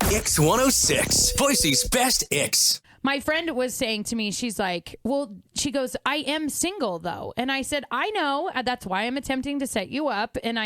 X106, Boise's best X. My friend was saying to me, she's like, well, she goes, I am single though. And I said, I know. That's why I'm attempting to set you up. And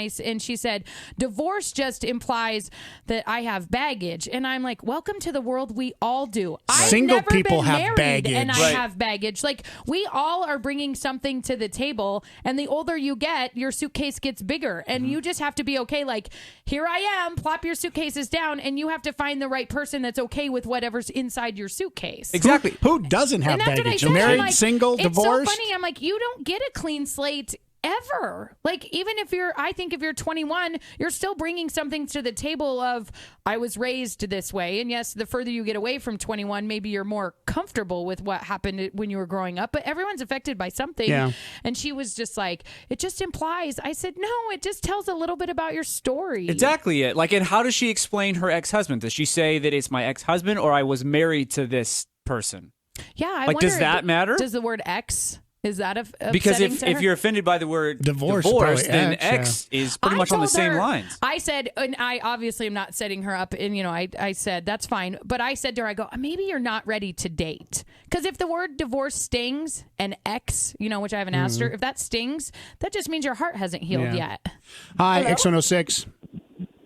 she said, divorce just implies that I have baggage. And I'm like, welcome to the world. We all do. Single I've never people been have married baggage. and I Right. have baggage. Like, we all are bringing something to the table. And the older you get, your suitcase gets bigger. And you just have to be okay. Like, here I am, plop your suitcases down. And you have to find the right person that's okay with whatever's inside your suitcase. Exactly. Who doesn't have And that's what I baggage? said. I'm Married, like, single, it's divorced? so funny. I'm like, you don't get a clean slate ever. Like, even if I think if you're 21, you're still bringing something to the table of, I was raised this way. And yes, the further you get away from 21, maybe you're more comfortable with what happened when you were growing up, but everyone's affected by something. Yeah. And she was just like, it just implies. I said, no, it just tells a little bit about your story. Exactly it. Like, and how does she explain her ex-husband? Does she say that it's my ex-husband or I was married to this person? Yeah. I Like, wonder, does that matter? Does the word ex, is that Because upsetting to if her? you're offended by the word Divorce, divorce probably then ex, ex is pretty much on the told same her- lines. I said, and I obviously am not setting her up, and I said that's fine, but I said to her, I go, maybe you're not ready to date, because if the word divorce stings and ex, which I haven't asked her, if that stings, that just means your heart hasn't healed Yeah. yet. Hi, X106.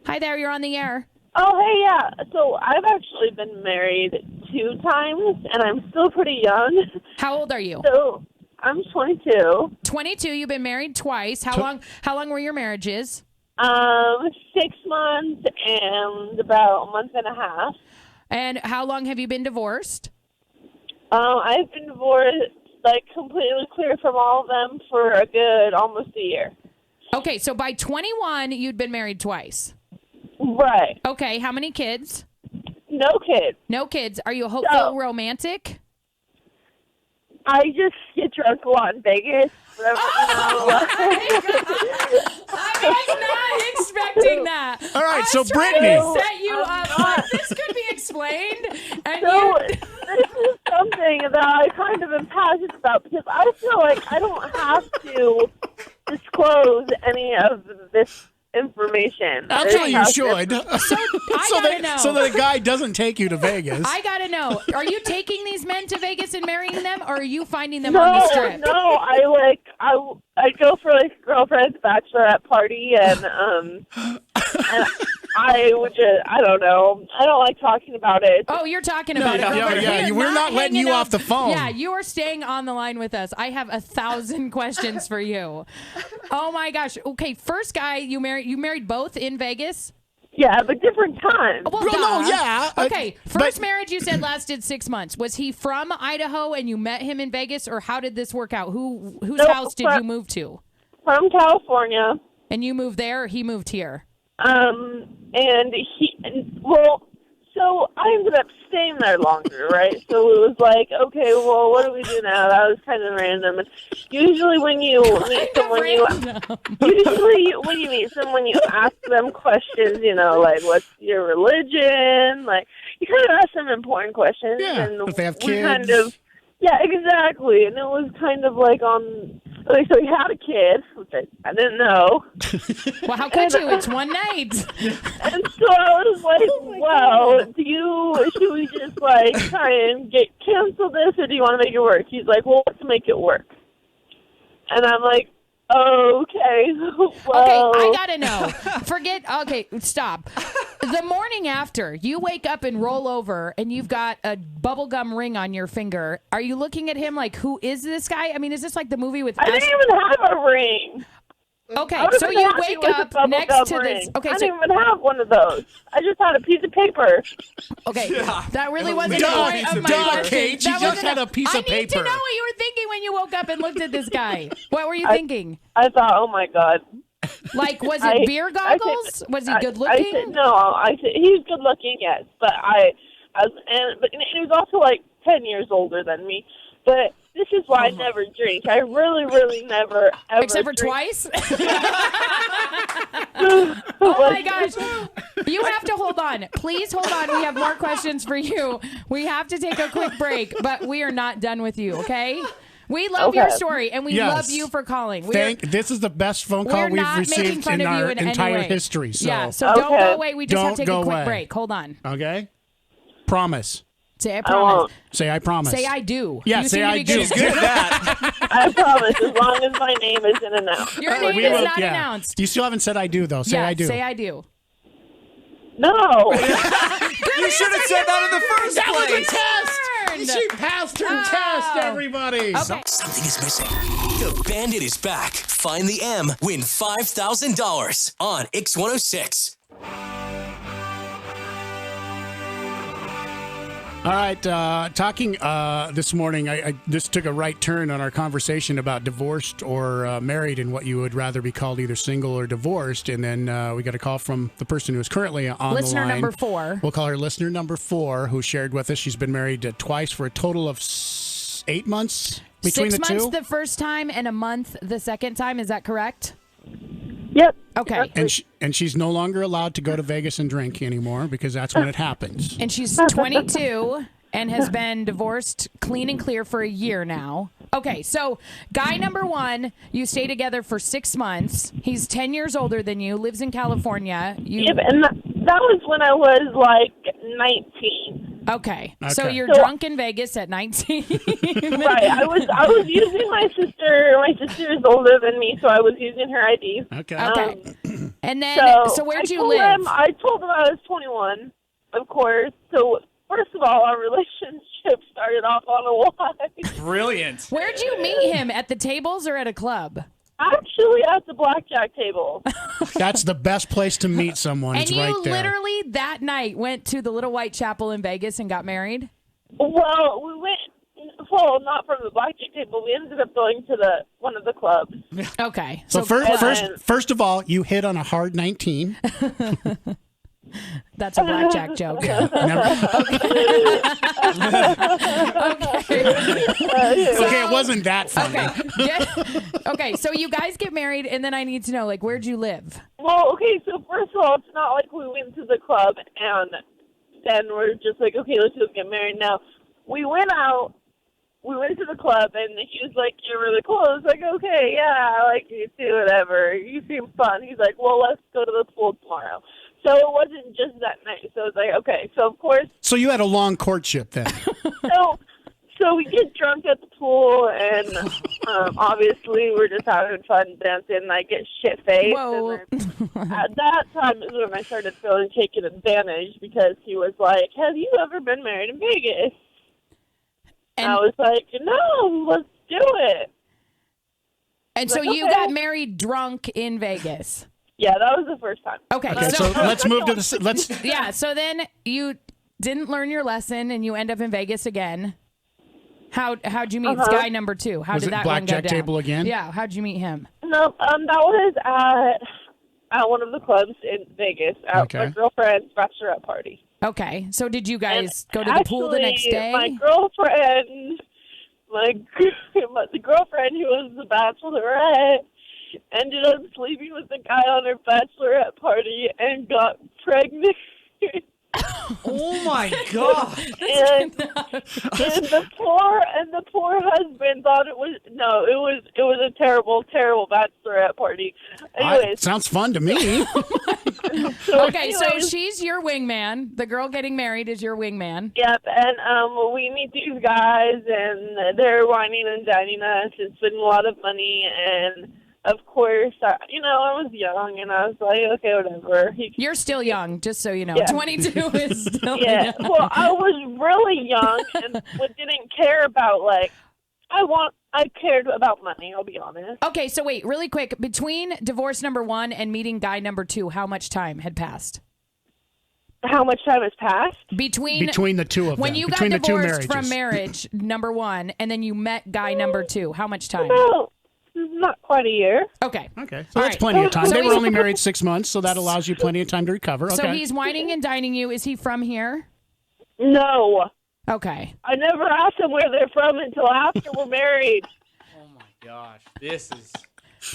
Hi there, you're on the air. Oh, hey, yeah. So I've actually been married 2 times, and I'm still pretty young. How old are you? So I'm 22. 22. You've been married twice. How long were your marriages? 6 months and about a month and a half. And how long have you been divorced? I've been divorced, like, completely clear from all of them for a good almost a year. Okay, so by 21, you'd been married twice. Right. Okay, how many kids? No kids. No kids. Are you a hopeful No. romantic? I just get drunk a lot in Vegas. I was not expecting that. All right, I was so trying Brittany. to set you up. Like, this could be explained. And So you, this is something that I kind of am passionate about because I feel like I don't have to disclose any of this information. Actually, you This should. so I gotta know. So that a guy doesn't take you to Vegas. I gotta know. Are you taking these men to Vegas and marrying them, or are you finding them on the No, strip? no, I go for like a girlfriend's bachelorette party and I would just, I don't know. I don't like talking about it. Oh, you're talking about it. yeah, We're we're not letting hanging you up. off the phone. Yeah, you are staying on the line with us. I have 1,000 questions for you. Oh my gosh. Okay, first guy you married both in Vegas? Yeah, but different times. Well, Well, no, duh. yeah, Okay, first but- marriage you said lasted 6 months. Was he from Idaho and you met him in Vegas, or how did this work out? Whose No, house did you move to? From California. And you moved there, or he moved here? So I ended up staying there longer, right? So it was like, okay, well, what do we do now? That was kind of random. And usually when you meet someone, you ask them questions, like, what's your religion? Like, you kind of ask them important questions. Yeah, and if they have we kind kids. of, yeah, exactly. And it was kind of like okay, so he had a kid, which I didn't know. Well, how could you? It's one night. And so I was like, well, should we just like try and cancel this, or do you want to make it work? He's like, well, let's make it work. And I'm like, okay, well. Okay, I gotta know. Okay, stop. The morning after, you wake up and roll over and you've got a bubblegum ring on your finger. Are you looking at him like, who is this guy? I mean, is this like the movie with I didn't even have a ring. Okay, so you wake up next to this. Okay, I so didn't even have one of those. I just had a piece of paper. okay, that really wasn't the Duh, point of my duh, question. Kate, she That just wasn't had a piece I of need to paper. know what you were thinking when you woke up and looked at this guy. What were you thinking? I thought, oh my God. Like, was it beer goggles? Was he good looking? I said, no, he's good looking, yes, but he was also like 10 years older than me. But this is why I never drink. I really, really never ever. Except for drink. twice? Oh my gosh. You have to hold on. Please hold on. We have more questions for you. We have to take a quick break, but we are not done with you, okay? We love your Okay. story, and we Yes. love you for calling. This is the best phone call we're we've not making received fun in of you our in any entire way. history. So, Yeah, so don't Okay. go away. We just have Don't to take go a quick away. break. Hold on. okay? Promise. Say I I promise. won't. Say I promise. Say I do. Yeah, you say seem to I be do. Good. Good at that. I promise, as long as my name isn't announced. Your name We is will- not yeah. announced. You still haven't said I do, though. Say yeah, I do. Say I do. No. You should have said that in the first That was a place. test! She passed her test, everybody. Okay. Something is missing. The Bandit is back. Find the M. Win $5,000 on X106. All right, talking this morning, I this took a right turn on our conversation about divorced or married and what you would rather be called, either single or divorced. And then we got a call from the person who is currently on Listener the line. number 4. We'll call her listener number 4, who shared with us. She's been married twice for a total of 8 months between 6 the months two. the first time and a month the second time. Is that correct? Yep. Okay. And she's no longer allowed to go to Vegas and drink anymore because that's when it happens. And she's 22 and has been divorced clean and clear for a year now. Okay, so guy number 1, you stay together for 6 months. He's 10 years older than you, lives in California. Yep, and that was when I was like 19. Okay. So Okay. you're drunk in Vegas at 19. Right. I was using my sister. My sister is older than me, so I was using her ID. Okay. Okay. And then, so where'd you I told live? I told him I was 21, of course. So first of all, our relationship started off on a lie. Brilliant. Where'd you meet him? At the tables or at a club? Actually, at the blackjack table. That's the best place to meet someone. And It's you right there. literally that night went to the Little White Chapel in Vegas and got married? Well, we went. Well, not from the blackjack table. We ended up going to one of the clubs. Okay. So first of all, you hit on a hard 19. That's a blackjack joke. Okay, it wasn't that funny. Okay, so you guys get married, and then I need to know, like, where'd you live? Well, okay, so first of all, it's not like we went to the club and then we're just like, okay, let's just get married now. We went out, we went to the club, and he was like, you're really cool. I was like, okay, yeah, I like you too, whatever. You seem fun. He's like, well, let's go to the pool tomorrow. So it wasn't just that night. So I was like, okay. So, of course. So you had a long courtship then. So we get drunk at the pool, and obviously we're just having fun dancing, and I get shit-faced. Whoa. And then at that time is when I started feeling taken advantage because he was like, have you ever been married in Vegas? And I was like, no, let's do it. And so you got married drunk in Vegas. Yeah, that was the first time. Okay, So let's move to the Yeah, so then you didn't learn your lesson and you end up in Vegas again. How'd you meet guy number 2? How Was did it that one go blackjack down? table again? Yeah, how'd you meet him? No, that was at one of the clubs in Vegas at my girlfriend's bachelorette party. Okay, so did you guys go to the pool the next day? My girlfriend, the girlfriend who was the bachelorette, ended up sleeping with the guy on her bachelorette party and got pregnant. Oh my god! and the poor husband thought it was a terrible bachelorette party. Anyways, sounds fun to me. Okay, so she's your wingman. The girl getting married is your wingman. Yep, and we meet these guys, and they're whining and dining us and spending a lot of money, and of course, I was young, and I was like, okay, whatever. You're still young, just so you know. Yeah. 22 is still Yeah, young. well, I was really young and didn't care about, I cared about money, I'll be honest. Okay, so wait, really quick. Between divorce number 1 and meeting guy number 2, how much time had passed? How much time has passed? Between the two of them. When you between got the two divorced from marriages. marriage, number 1, and then you met guy number 2, how much time? No, not quite a year. Okay. So All that's right. plenty of time. So They were he's- only married 6 months, so that allows you plenty of time to recover. Okay. So he's whining and dining you. Is he from here? No. Okay. I never asked them where they're from until after we're married. Oh my gosh, this is.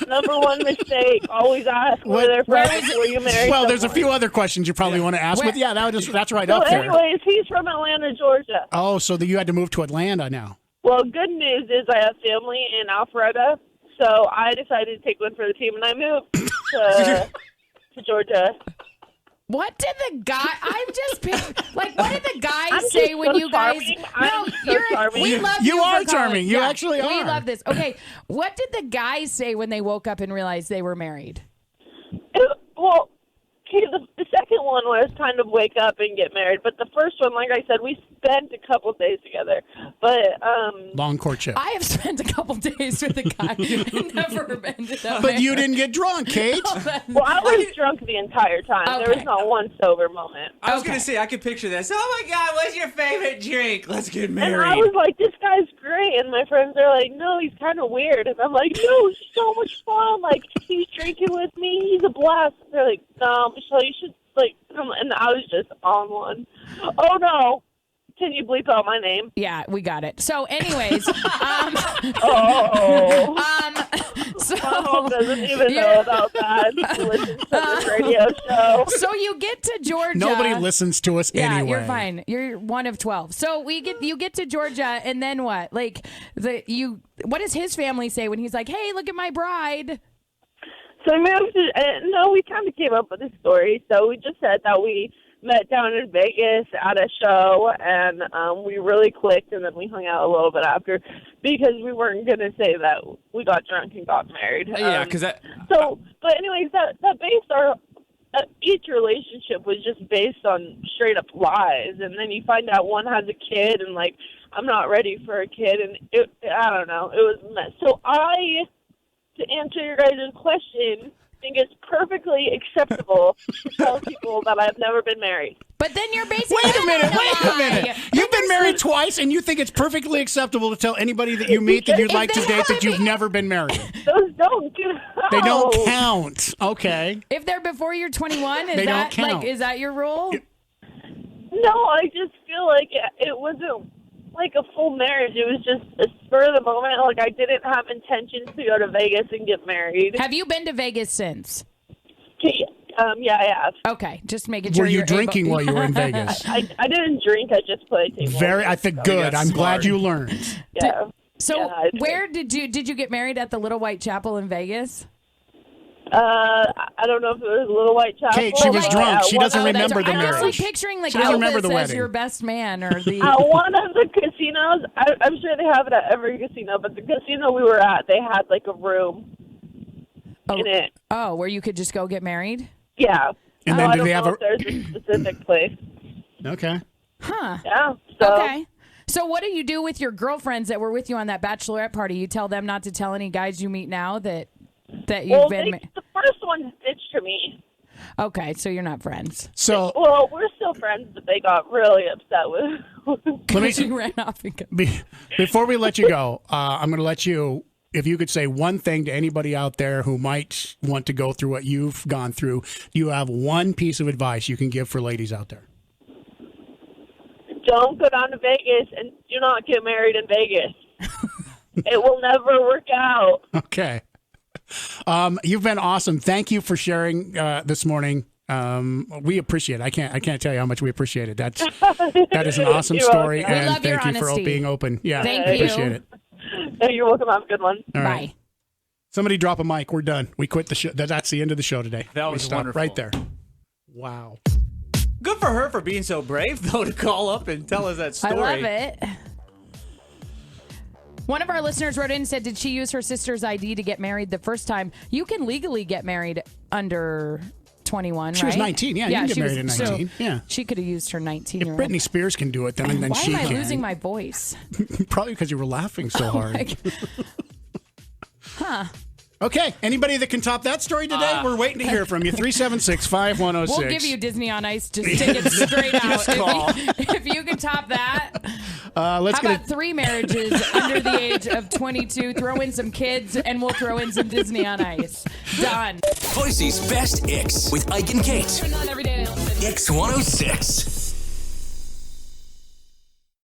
Number one mistake, always ask where they're from before you marry Well, there's a someone. few other questions you probably want to ask, but yeah, that's right So up there. anyways, he's from Atlanta, Georgia. Oh, so you had to move to Atlanta now. Well, good news is I have family in Alpharetta, so I decided to take one for the team, and I moved to Georgia. What did the guy? What did the guys say when so you guys? charming. Charming. We love You are for charming. calling. You actually We are. love this. Okay, what did the guys say when they woke up and realized they were married? Well, okay, the second one was kind of wake up and get married, but the first one, like I said, we spent a couple days together. But long courtship. I have spent a couple days with a guy and never ended up. But you didn't get drunk, Kate. well, I was drunk the entire time. There was not one sober moment. I was going to say, I could picture this. Oh, my God, what's your favorite drink? Let's get married. And I was like, this guy's great. And my friends are like, no, he's kind of weird. And I'm like, no, he's so much fun. Like, he's drinking with me. He's a blast. They're like, no, Michelle, you should, like, come. And I was just on one. Oh, no. Can you bleep out my name? Yeah, we got it. So, anyways, So my mom doesn't even know about that. She listens to this radio show. So you get to Georgia. Nobody listens to us Yeah, anyway. you're fine. You're one of 12. So you get to Georgia, and then what? Like what does his family say when he's like, "Hey, look at my bride"? So we moved to, no, we kind of came up with a story. So we just said that we met down in Vegas at a show, and we really clicked, and then we hung out a little bit after because we weren't going to say that we got drunk and got married. Yeah, because that... So, but anyways, that based our... each relationship was just based on straight up lies, and then you find out one has a kid, and like, I'm not ready for a kid, and I don't know, it was a mess. So to answer your guys' question, I think it's perfectly acceptable to tell people that I've never been married. But then you're basically Wait a minute. You've been married twice, and you think it's perfectly acceptable to tell anybody that you meet that you'd like to date that you've never been married. Those don't count. They don't count. Okay. If they're before you're 21, They don't count. is that your rule? No, I just feel like it wasn't like a full marriage. It was just a spur of the moment. Like, I didn't have intentions to go to Vegas and get married. Have you been to Vegas since? Yeah, I have. Okay, just making sure. Were you you're drinking able- while you were in Vegas? I didn't drink. I just played table. I think good. I'm glad you learned. Yeah. So Yeah, I did. where did you get married at the Little White Chapel in Vegas? I don't know if it was Little White Chapel. Kate, she was drunk. She doesn't remember the I'm just like marriage. picturing like She doesn't remember Elvis the as wedding. your best man or the. At one of the casinos, I'm sure they have it at every casino, but the casino we were at, they had like a room in it. Oh, where you could just go get married? Yeah. And then I do don't they have know if there's a specific place. Okay. Huh. Yeah. So, Okay. So what do you do with your girlfriends that were with you on that bachelorette party? You tell them not to tell any guys you meet now that you've well, been. the first one ditched me. Okay, so you're not friends. So Well, we're still friends, but they got really upset with. let me, You ran off and go. before we let you go, I'm going to let you, if you could say one thing to anybody out there who might want to go through what you've gone through, you have one piece of advice you can give for ladies out there. Don't go down to Vegas and do not get married in Vegas. It will never work out. Okay. You've been awesome. Thank you for sharing this morning. We appreciate it. I can't tell you how much we appreciate it. That is an awesome You're story, welcome. We and love your thank you for honesty. being open. Yeah, Thank I you. appreciate it. Hey, you're welcome. Have a good one. All right. Bye. Somebody drop a mic. We're done. We quit the show. That's the end of the show today. That We was stopped wonderful. right there. Wow. Good for her for being so brave, though, to call up and tell us that story. I love it. One of our listeners wrote in and said, did she use her sister's ID to get married the first time? You can legally get married under 21, She was right? 19. Yeah, you can get she married at 19. Yeah. She could have used her 19 If year old. Britney Spears can do it, then Why she am I can. losing my voice? Probably because you were laughing so hard. Like, huh. Okay. Anybody that can top that story today, we're waiting to hear from you. 376-5106. We'll give you Disney on Ice just tickets straight out. If you can top that. Let's How get about 3 marriages under the age of 22? Throw in some kids, and we'll throw in some Disney on Ice. Done. Boise's best Ix with Ike and Kate. Every day. X106.